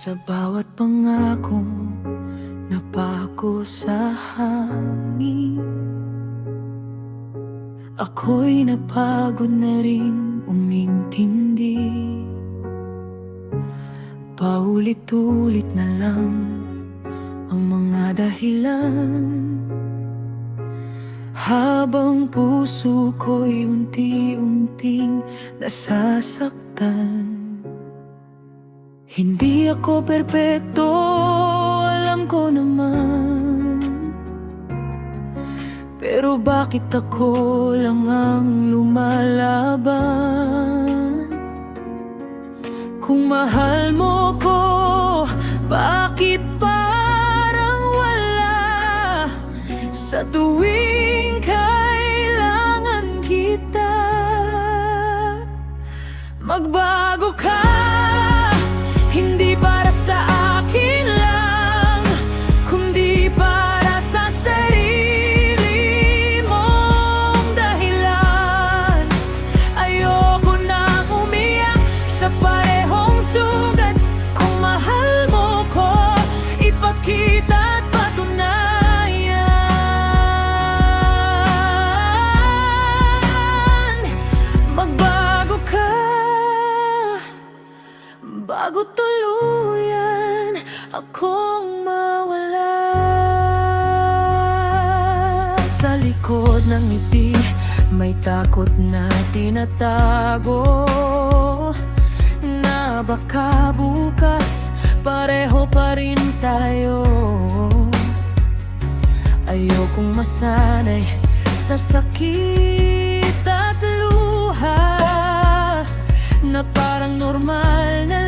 Sa bawat pangakong napako sa hangin, ako'y napagod na rin umintindi. Paulit-ulit na lang ang mga dahilan, habang puso ko'y unti-unting nasasaktan. Hindi ako perpekto, alam ko naman, pero bakit ako lang ang lumalaban? Kung mahal mo ko, bakit parang wala sa tuwing kailangan kita? Magbago ka, hindi para sa akin lang, kundi para sa sarili mong dahilan. Ayoko nang umiyak sa parehong sugat. Kung mahal mo ko, ipakita at patunayan. Magbago ka bago tuluyan akong mawala. Sa likod ng ngiti may takot na tinatago, na baka bukas pareho pa rin tayo. Ayokong masanay sa sakit at luha, na parang normal na